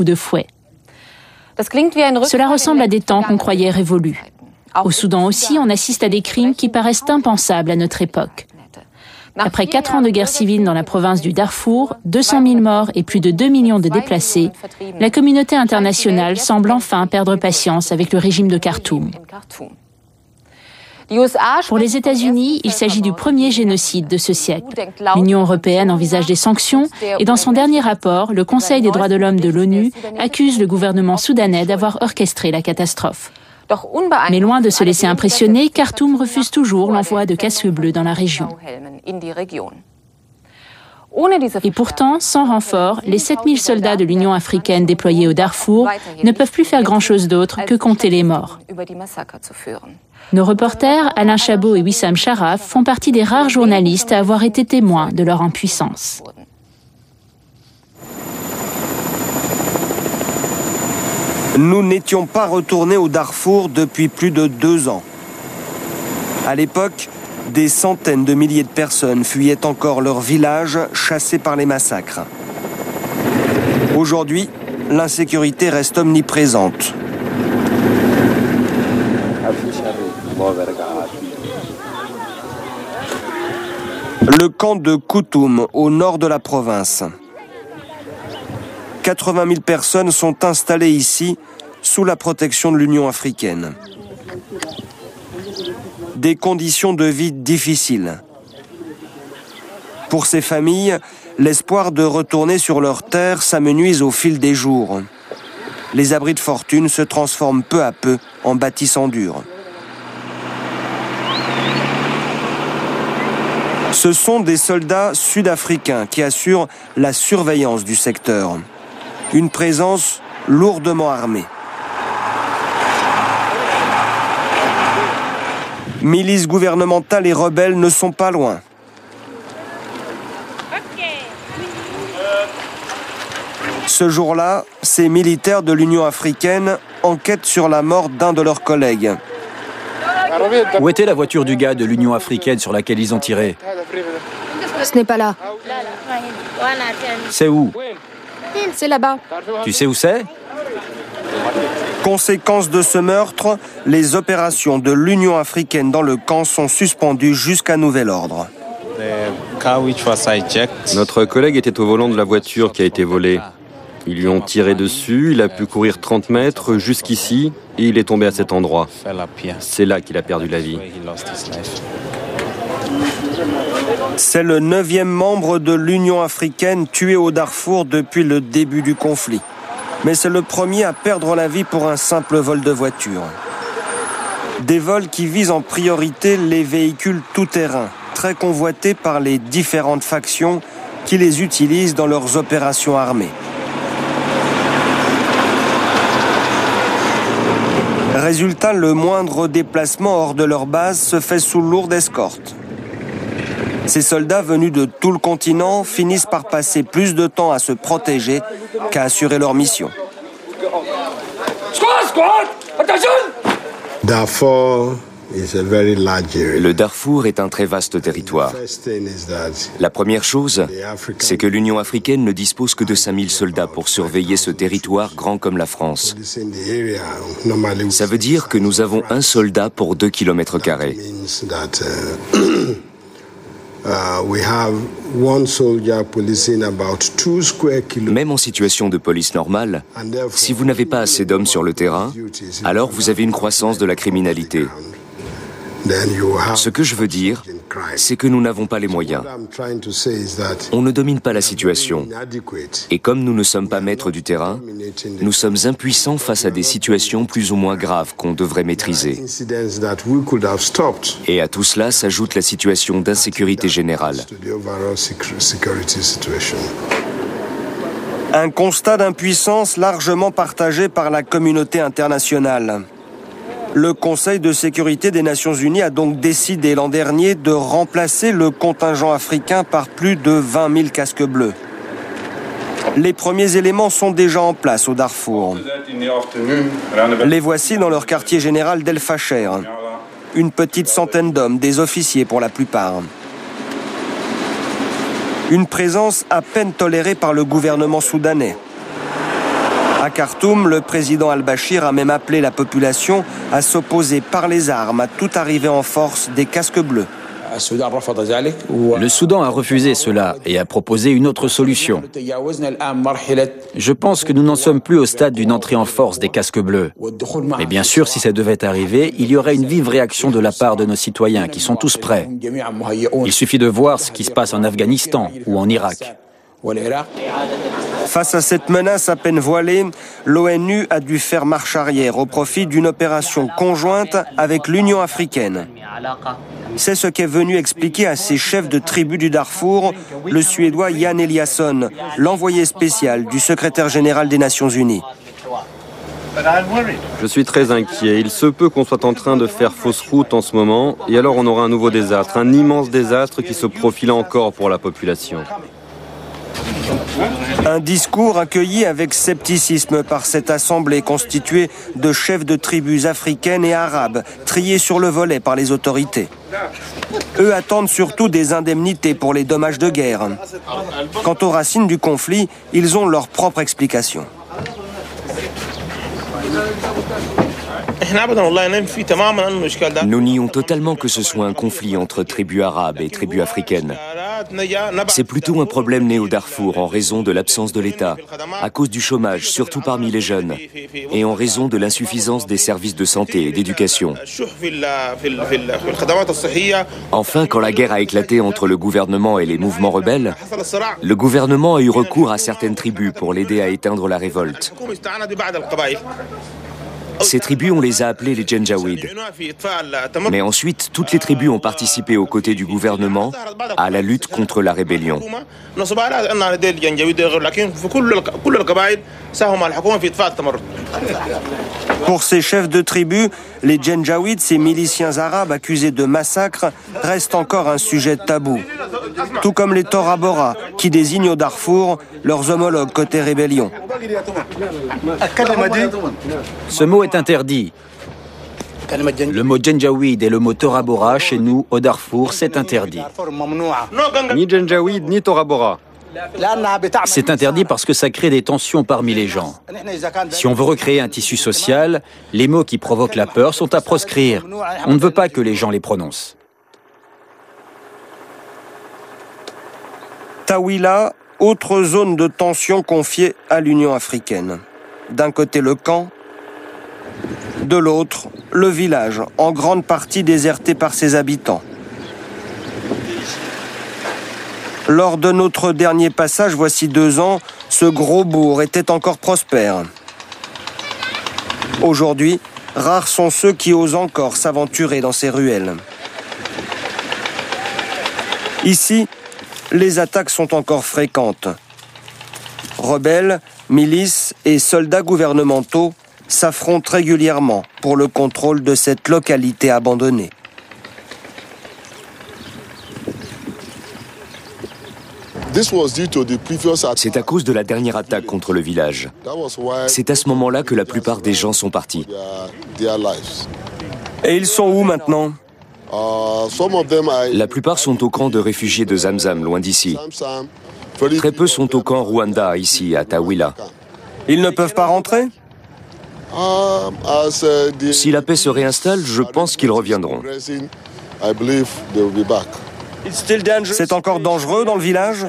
ou de fouet. Cela ressemble à des temps qu'on croyait révolus. Au Soudan aussi, on assiste à des crimes qui paraissent impensables à notre époque. Après 4 ans de guerre civile dans la province du Darfour, 200 000 morts et plus de 2 millions de déplacés, la communauté internationale semble enfin perdre patience avec le régime de Khartoum. Pour les États-Unis, il s'agit du premier génocide de ce siècle. L'Union européenne envisage des sanctions et dans son dernier rapport, le Conseil des droits de l'homme de l'ONU accuse le gouvernement soudanais d'avoir orchestré la catastrophe. Mais loin de se laisser impressionner, Khartoum refuse toujours l'envoi de casques bleus dans la région. Et pourtant, sans renfort, les 7000 soldats de l'Union africaine déployés au Darfour ne peuvent plus faire grand-chose d'autre que compter les morts. Nos reporters, Alain Chabot et Wissam Sharaf, font partie des rares journalistes à avoir été témoins de leur impuissance. Nous n'étions pas retournés au Darfour depuis plus de 2 ans. À l'époque, des centaines de milliers de personnes fuyaient encore leur village, chassés par les massacres. Aujourd'hui, l'insécurité reste omniprésente. Le camp de Koutoum, au nord de la province. 80 000 personnes sont installées ici, sous la protection de l'Union africaine. Des conditions de vie difficiles. Pour ces familles, l'espoir de retourner sur leur terre s'amenuise au fil des jours. Les abris de fortune se transforment peu à peu en bâtissants durs. Ce sont des soldats sud-africains qui assurent la surveillance du secteur. Une présence lourdement armée. Milices gouvernementales et rebelles ne sont pas loin. Ce jour-là, ces militaires de l'Union africaine enquêtent sur la mort d'un de leurs collègues. Où était la voiture du gars de l'Union africaine sur laquelle ils ont tiré? Ce n'est pas là. C'est où? C'est là-bas. Tu sais où c'est? Conséquence de ce meurtre, les opérations de l'Union africaine dans le camp sont suspendues jusqu'à nouvel ordre. Notre collègue était au volant de la voiture qui a été volée. Ils lui ont tiré dessus, il a pu courir 30 mètres jusqu'ici et il est tombé à cet endroit. C'est là qu'il a perdu la vie. C'est le 9e membre de l'Union africaine tué au Darfour depuis le début du conflit. Mais c'est le premier à perdre la vie pour un simple vol de voiture. Des vols qui visent en priorité les véhicules tout-terrain, très convoités par les différentes factions qui les utilisent dans leurs opérations armées. Résultat, le moindre déplacement hors de leur base se fait sous lourde escorte. Ces soldats venus de tout le continent finissent par passer plus de temps à se protéger qu'à assurer leur mission. Le Darfour est un très vaste territoire. La première chose, c'est que l'Union africaine ne dispose que de 5000 soldats pour surveiller ce territoire grand comme la France. Ça veut dire que nous avons un soldat pour 2 km². Même en situation de police normale, si vous n'avez pas assez d'hommes sur le terrain, alors vous avez une croissance de la criminalité. Ce que je veux dire, c'est que nous n'avons pas les moyens. On ne domine pas la situation. Et comme nous ne sommes pas maîtres du terrain, nous sommes impuissants face à des situations plus ou moins graves qu'on devrait maîtriser. Et à tout cela s'ajoute la situation d'insécurité générale. Un constat d'impuissance largement partagé par la communauté internationale. Le Conseil de sécurité des Nations Unies a donc décidé l'an dernier de remplacer le contingent africain par plus de 20 000 casques bleus. Les premiers éléments sont déjà en place au Darfour. Les voici dans leur quartier général d'El Fasher. Une petite centaine d'hommes, des officiers pour la plupart. Une présence à peine tolérée par le gouvernement soudanais. À Khartoum, le président al-Bashir a même appelé la population à s'opposer par les armes à toute arrivée en force des casques bleus. Le Soudan a refusé cela et a proposé une autre solution. Je pense que nous n'en sommes plus au stade d'une entrée en force des casques bleus. Mais bien sûr, si ça devait arriver, il y aurait une vive réaction de la part de nos citoyens qui sont tous prêts. Il suffit de voir ce qui se passe en Afghanistan ou en Irak. Face à cette menace à peine voilée, l'ONU a dû faire marche arrière au profit d'une opération conjointe avec l'Union africaine. C'est ce qu'est venu expliquer à ces chefs de tribus du Darfour le Suédois Jan Eliasson, l'envoyé spécial du secrétaire général des Nations Unies. Je suis très inquiet. Il se peut qu'on soit en train de faire fausse route en ce moment, et alors on aura un nouveau désastre, un immense désastre qui se profile encore pour la population. Un discours accueilli avec scepticisme par cette assemblée constituée de chefs de tribus africaines et arabes, triés sur le volet par les autorités. Eux attendent surtout des indemnités pour les dommages de guerre. Quant aux racines du conflit, ils ont leur propre explication. Nous nions totalement que ce soit un conflit entre tribus arabes et tribus africaines. C'est plutôt un problème né au Darfour en raison de l'absence de l'État, à cause du chômage, surtout parmi les jeunes, et en raison de l'insuffisance des services de santé et d'éducation. Enfin, quand la guerre a éclaté entre le gouvernement et les mouvements rebelles, le gouvernement a eu recours à certaines tribus pour l'aider à éteindre la révolte. Ces tribus, on les a appelées les Janjaweed. Mais ensuite, toutes les tribus ont participé aux côtés du gouvernement à la lutte contre la rébellion. Pour ces chefs de tribus, les Janjaweed, ces miliciens arabes accusés de massacre, restent encore un sujet tabou. Tout comme les Tora Bora, qui désignent au Darfour leurs homologues côté rébellion. Ce mot est interdit. Le mot Janjaweed et le mot Tora Bora, chez nous, au Darfour, c'est interdit. Ni Janjaweed, ni Tora Bora. C'est interdit parce que ça crée des tensions parmi les gens. Si on veut recréer un tissu social, les mots qui provoquent la peur sont à proscrire. On ne veut pas que les gens les prononcent. Tawila, autre zone de tension confiée à l'Union africaine. D'un côté le camp, de l'autre le village, en grande partie déserté par ses habitants. Lors de notre dernier passage, voici 2 ans, ce gros bourg était encore prospère. Aujourd'hui, rares sont ceux qui osent encore s'aventurer dans ces ruelles. Ici, les attaques sont encore fréquentes. Rebelles, milices et soldats gouvernementaux s'affrontent régulièrement pour le contrôle de cette localité abandonnée. C'est à cause de la dernière attaque contre le village. C'est à ce moment-là que la plupart des gens sont partis. Et ils sont où maintenant ? La plupart sont au camp de réfugiés de Zamzam, loin d'ici. Très peu sont au camp Rwanda, ici, à Tawila. Ils ne peuvent pas rentrer ? Si la paix se réinstalle, je pense qu'ils reviendront. C'est encore dangereux dans le village ?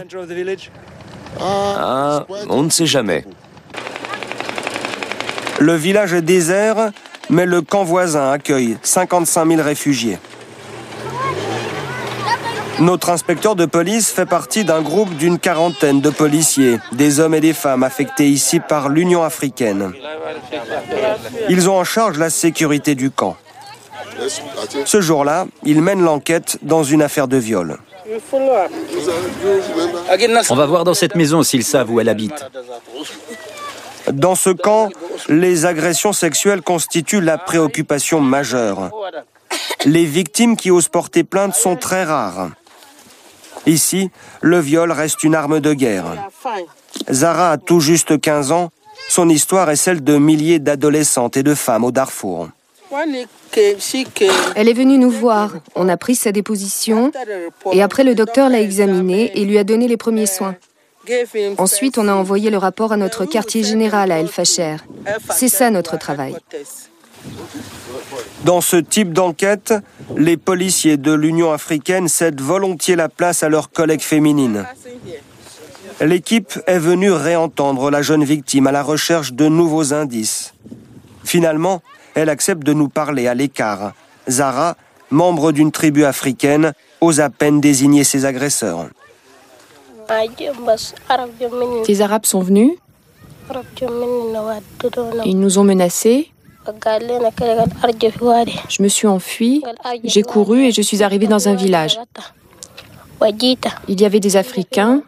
On ne sait jamais. Le village est désert, mais le camp voisin accueille 55 000 réfugiés. Notre inspecteur de police fait partie d'un groupe d'une 40aine de policiers, des hommes et des femmes affectés ici par l'Union africaine. Ils ont en charge la sécurité du camp. Ce jour-là, ils mènent l'enquête dans une affaire de viol. On va voir dans cette maison s'ils savent où elle habite. Dans ce camp, les agressions sexuelles constituent la préoccupation majeure. Les victimes qui osent porter plainte sont très rares. Ici, le viol reste une arme de guerre. Zara a tout juste 15 ans. Son histoire est celle de milliers d'adolescentes et de femmes au Darfour. Elle est venue nous voir. On a pris sa déposition et après le docteur l'a examinée et lui a donné les premiers soins. Ensuite, on a envoyé le rapport à notre quartier général à El Fasher. C'est ça notre travail. Dans ce type d'enquête, les policiers de l'Union africaine cèdent volontiers la place à leurs collègues féminines. L'équipe est venue réentendre la jeune victime à la recherche de nouveaux indices. Finalement, elle accepte de nous parler à l'écart. Zara, membre d'une tribu africaine, ose à peine désigner ses agresseurs. Des Arabes sont venus. Ils nous ont menacés. Je me suis enfuie, j'ai couru et je suis arrivée dans un village. Il y avait des Africains,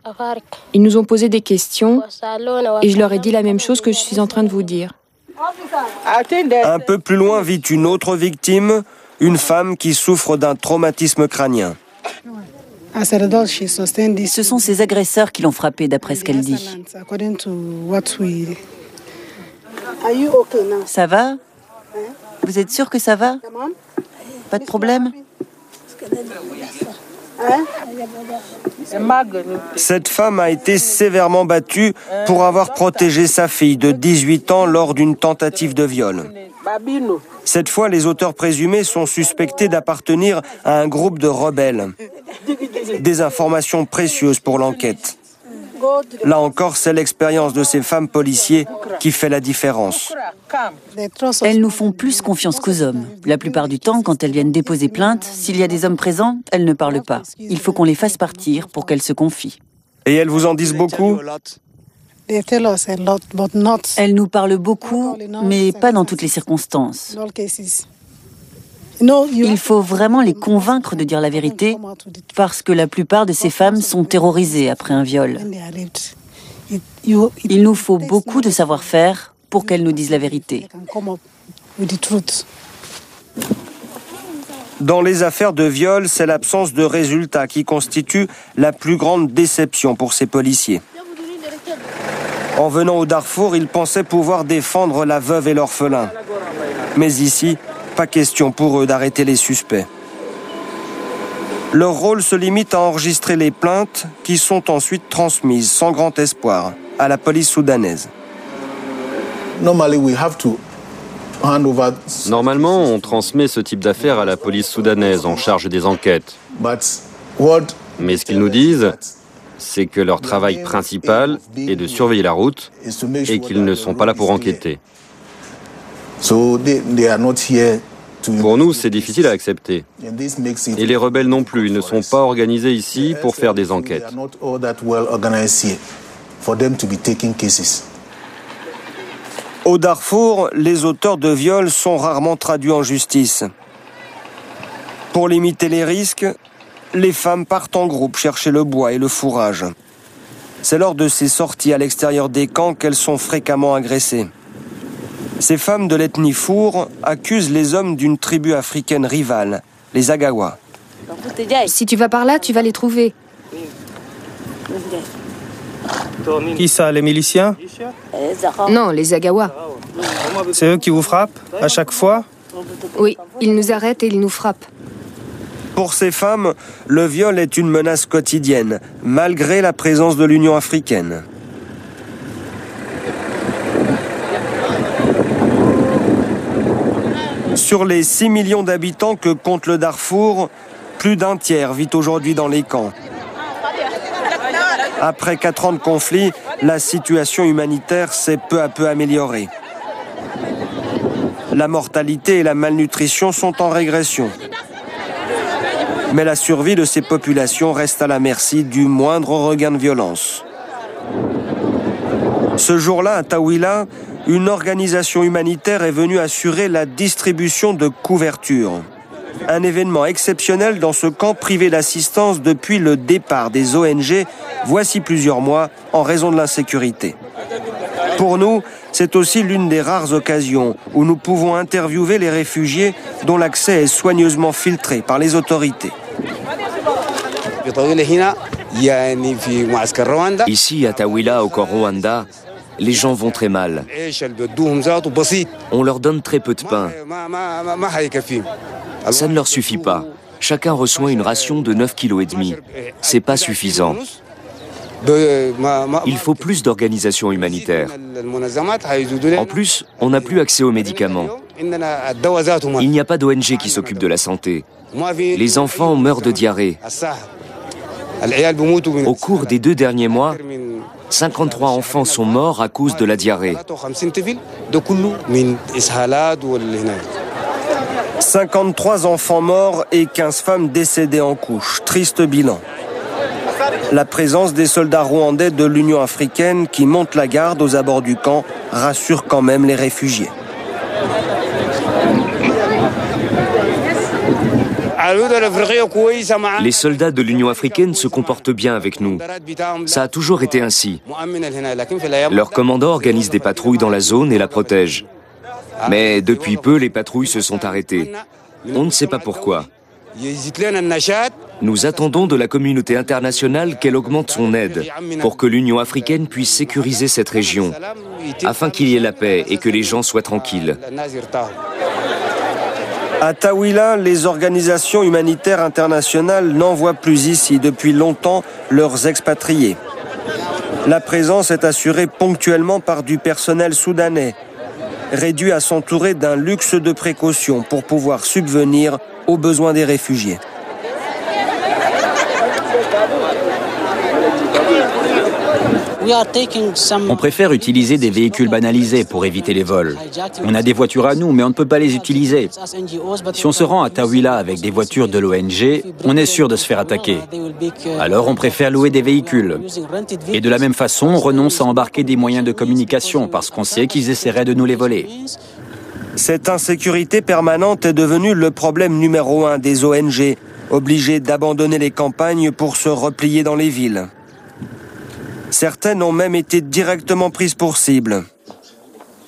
ils nous ont posé des questions et je leur ai dit la même chose que je suis en train de vous dire. Un peu plus loin vit une autre victime, une femme qui souffre d'un traumatisme crânien. Ce sont ses agresseurs qui l'ont frappée, d'après ce qu'elle dit. Ça va? Vous êtes sûr que ça va? Pas de problème? Cette femme a été sévèrement battue pour avoir protégé sa fille de 18 ans lors d'une tentative de viol. Cette fois, les auteurs présumés sont suspectés d'appartenir à un groupe de rebelles. Des informations précieuses pour l'enquête. Là encore, c'est l'expérience de ces femmes policiers qui fait la différence. Elles nous font plus confiance qu'aux hommes. La plupart du temps, quand elles viennent déposer plainte, s'il y a des hommes présents, elles ne parlent pas. Il faut qu'on les fasse partir pour qu'elles se confient. Et elles vous en disent beaucoup ? Elles nous parlent beaucoup, mais pas dans toutes les circonstances. Il faut vraiment les convaincre de dire la vérité, parce que la plupart de ces femmes sont terrorisées après un viol. Il nous faut beaucoup de savoir-faire pour qu'elles nous disent la vérité. Dans les affaires de viol, c'est l'absence de résultats qui constitue la plus grande déception pour ces policiers. En venant au Darfour, ils pensaient pouvoir défendre la veuve et l'orphelin. Mais ici, pas question pour eux d'arrêter les suspects. Leur rôle se limite à enregistrer les plaintes qui sont ensuite transmises sans grand espoir à la police soudanaise. Normalement, on transmet ce type d'affaires à la police soudanaise en charge des enquêtes. Mais ce qu'ils nous disent, c'est que leur travail principal est de surveiller la route et qu'ils ne sont pas là pour enquêter. Pour nous, c'est difficile à accepter. Et les rebelles non plus, ils ne sont pas organisés ici pour faire des enquêtes. Au Darfour, les auteurs de viols sont rarement traduits en justice. Pour limiter les risques, les femmes partent en groupe chercher le bois et le fourrage. C'est lors de ces sorties à l'extérieur des camps qu'elles sont fréquemment agressées. Ces femmes de l'ethnie Four accusent les hommes d'une tribu africaine rivale, les Agawa. Si tu vas par là, tu vas les trouver. Qui ça, les miliciens? Non, les Agawa. C'est eux qui vous frappent à chaque fois? Oui, ils nous arrêtent et ils nous frappent. Pour ces femmes, le viol est une menace quotidienne, malgré la présence de l'Union africaine. Sur les 6 millions d'habitants que compte le Darfour, plus d'un tiers vit aujourd'hui dans les camps. Après 4 ans de conflit, la situation humanitaire s'est peu à peu améliorée. La mortalité et la malnutrition sont en régression. Mais la survie de ces populations reste à la merci du moindre regain de violence. Ce jour-là, à Taouila, une organisation humanitaire est venue assurer la distribution de couvertures. Un événement exceptionnel dans ce camp privé d'assistance depuis le départ des ONG, voici plusieurs mois, en raison de l'insécurité. Pour nous, c'est aussi l'une des rares occasions où nous pouvons interviewer les réfugiés dont l'accès est soigneusement filtré par les autorités. Ici, à Taouila, au Rwanda, les gens vont très mal. On leur donne très peu de pain. Ça ne leur suffit pas. Chacun reçoit une ration de 9,5 kg. C'est pas suffisant. Il faut plus d'organisations humanitaires. En plus, on n'a plus accès aux médicaments. Il n'y a pas d'ONG qui s'occupe de la santé. Les enfants meurent de diarrhée. Au cours des 2 derniers mois, 53 enfants sont morts à cause de la diarrhée. 53 enfants morts et 15 femmes décédées en couche. Triste bilan. La présence des soldats rwandais de l'Union africaine qui montent la garde aux abords du camp rassure quand même les réfugiés. Les soldats de l'Union africaine se comportent bien avec nous. Ça a toujours été ainsi. Leur commandant organise des patrouilles dans la zone et la protège. Mais depuis peu, les patrouilles se sont arrêtées. On ne sait pas pourquoi. Nous attendons de la communauté internationale qu'elle augmente son aide pour que l'Union africaine puisse sécuriser cette région, afin qu'il y ait la paix et que les gens soient tranquilles. À Taouila, les organisations humanitaires internationales n'envoient plus ici depuis longtemps leurs expatriés. La présence est assurée ponctuellement par du personnel soudanais, réduit à s'entourer d'un luxe de précaution pour pouvoir subvenir aux besoins des réfugiés. On préfère utiliser des véhicules banalisés pour éviter les vols. On a des voitures à nous, mais on ne peut pas les utiliser. Si on se rend à Taouila avec des voitures de l'ONG, on est sûr de se faire attaquer. Alors on préfère louer des véhicules. Et de la même façon, on renonce à embarquer des moyens de communication parce qu'on sait qu'ils essaieraient de nous les voler. Cette insécurité permanente est devenue le problème numéro 1 des ONG, obligées d'abandonner les campagnes pour se replier dans les villes. Certaines ont même été directement prises pour cible.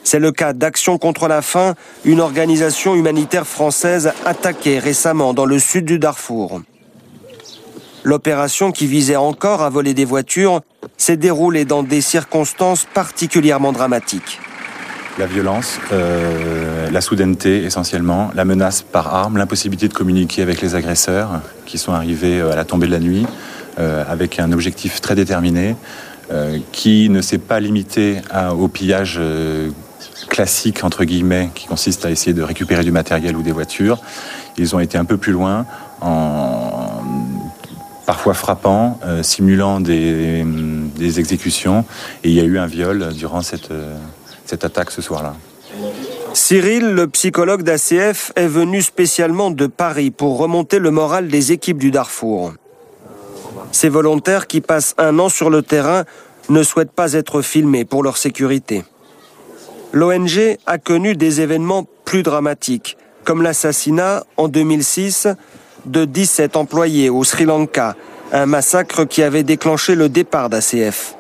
C'est le cas d'Action contre la faim, une organisation humanitaire française attaquée récemment dans le sud du Darfour. L'opération, qui visait encore à voler des voitures, s'est déroulée dans des circonstances particulièrement dramatiques. La violence, la soudaineté essentiellement, la menace par arme, l'impossibilité de communiquer avec les agresseurs qui sont arrivés à la tombée de la nuit avec un objectif très déterminé qui ne s'est pas limité au pillage classique, entre guillemets, qui consiste à essayer de récupérer du matériel ou des voitures. Ils ont été un peu plus loin en parfois frappant, simulant des exécutions, et il y a eu un viol durant cette attaque ce soir-là. Cyril, le psychologue d'ACF, est venu spécialement de Paris pour remonter le moral des équipes du Darfour. Ces volontaires qui passent 1 an sur le terrain ne souhaitent pas être filmés pour leur sécurité. L'ONG a connu des événements plus dramatiques, comme l'assassinat en 2006 de 17 employés au Sri Lanka, un massacre qui avait déclenché le départ d'ACF.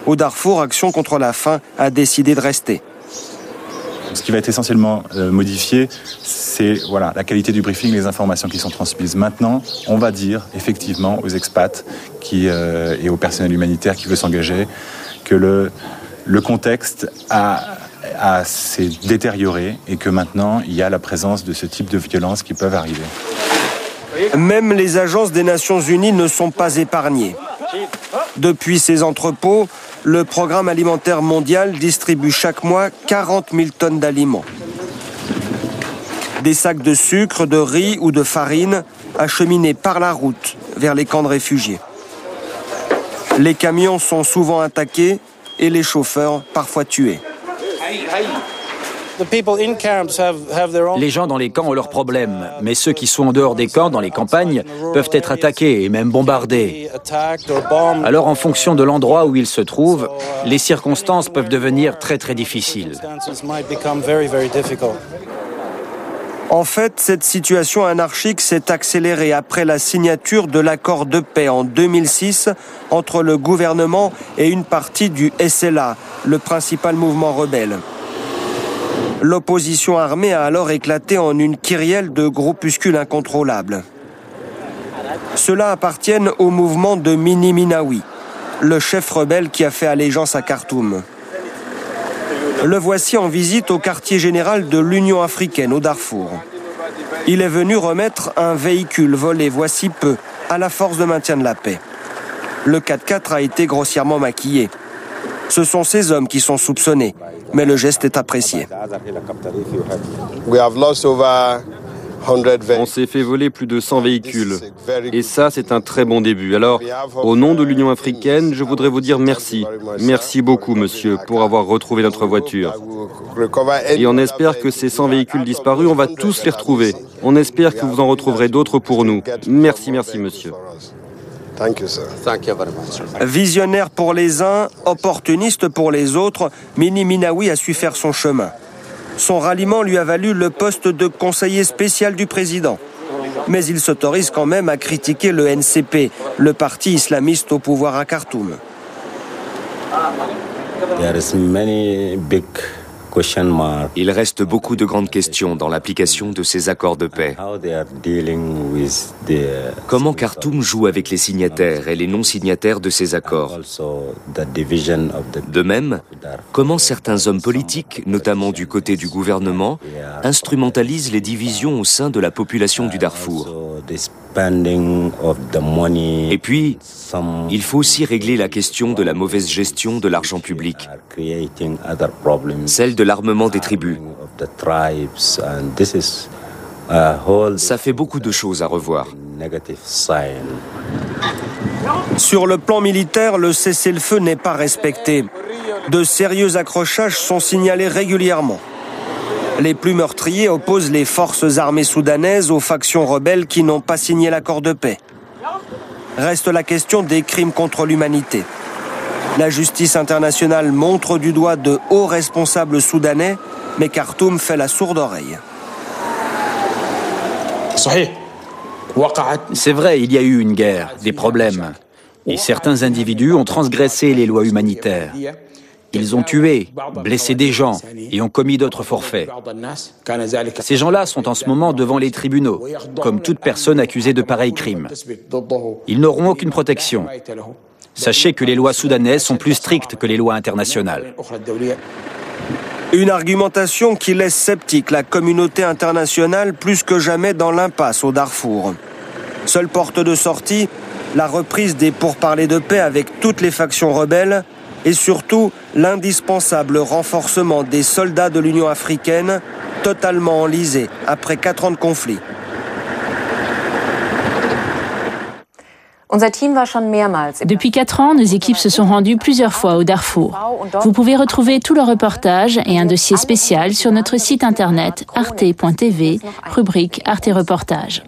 Au Darfour, Action contre la faim a décidé de rester. Ce qui va être essentiellement modifié, c'est la qualité du briefing, les informations qui sont transmises. Maintenant, on va dire effectivement aux expats et au personnel humanitaire qui veut s'engager que le contexte s'est détérioré et que maintenant, il y a la présence de ce type de violences qui peuvent arriver. Même les agences des Nations Unies ne sont pas épargnées. Depuis ces entrepôts, le Programme alimentaire mondial distribue chaque mois 40 000 tonnes d'aliments. Des sacs de sucre, de riz ou de farine acheminés par la route vers les camps de réfugiés. Les camions sont souvent attaqués et les chauffeurs parfois tués. Les gens dans les camps ont leurs problèmes, mais ceux qui sont en dehors des camps, dans les campagnes, peuvent être attaqués et même bombardés. Alors, en fonction de l'endroit où ils se trouvent, les circonstances peuvent devenir très très difficiles. En fait, cette situation anarchique s'est accélérée après la signature de l'accord de paix en 2006 entre le gouvernement et une partie du SLA, le principal mouvement rebelle. L'opposition armée a alors éclaté en une kyrielle de groupuscules incontrôlables. Ceux-là appartiennent au mouvement de Mini Minawi, le chef rebelle qui a fait allégeance à Khartoum. Le voici en visite au quartier général de l'Union africaine au Darfour. Il est venu remettre un véhicule volé voici peu à la force de maintien de la paix. Le 4x4 a été grossièrement maquillé. Ce sont ces hommes qui sont soupçonnés, mais le geste est apprécié. On s'est fait voler plus de 100 véhicules. Et ça, c'est un très bon début. Alors, au nom de l'Union africaine, je voudrais vous dire merci. Merci beaucoup, monsieur, pour avoir retrouvé notre voiture. Et on espère que ces 100 véhicules disparus, on va tous les retrouver. On espère que vous en retrouverez d'autres pour nous. Merci, merci, monsieur. Visionnaire pour les uns, opportuniste pour les autres, Mini Minawi a su faire son chemin. Son ralliement lui a valu le poste de conseiller spécial du président. Mais il s'autorise quand même à critiquer le NCP, le parti islamiste au pouvoir à Khartoum. Il reste beaucoup de grandes questions dans l'application de ces accords de paix. Comment Khartoum joue avec les signataires et les non-signataires de ces accords? De même, comment certains hommes politiques, notamment du côté du gouvernement, instrumentalisent les divisions au sein de la population du Darfour? Et puis, il faut aussi régler la question de la mauvaise gestion de l'argent public, celle de l'armement des tribus. Ça fait beaucoup de choses à revoir. Sur le plan militaire, le cessez-le-feu n'est pas respecté. De sérieux accrochages sont signalés régulièrement. Les plus meurtriers opposent les forces armées soudanaises aux factions rebelles qui n'ont pas signé l'accord de paix. Reste la question des crimes contre l'humanité. La justice internationale montre du doigt de hauts responsables soudanais, mais Khartoum fait la sourde oreille. C'est vrai, il y a eu une guerre, des problèmes. Et certains individus ont transgressé les lois humanitaires. Ils ont tué, blessé des gens et ont commis d'autres forfaits. Ces gens-là sont en ce moment devant les tribunaux, comme toute personne accusée de pareils crimes. Ils n'auront aucune protection. Sachez que les lois soudanaises sont plus strictes que les lois internationales. Une argumentation qui laisse sceptique la communauté internationale plus que jamais dans l'impasse au Darfour. Seule porte de sortie, la reprise des pourparlers de paix avec toutes les factions rebelles et surtout l'indispensable renforcement des soldats de l'Union africaine totalement enlisés après 4 ans de conflit. Depuis 4 ans, nos équipes se sont rendues plusieurs fois au Darfour. Vous pouvez retrouver tout le reportage et un dossier spécial sur notre site internet arte.tv, rubrique Arte Reportage.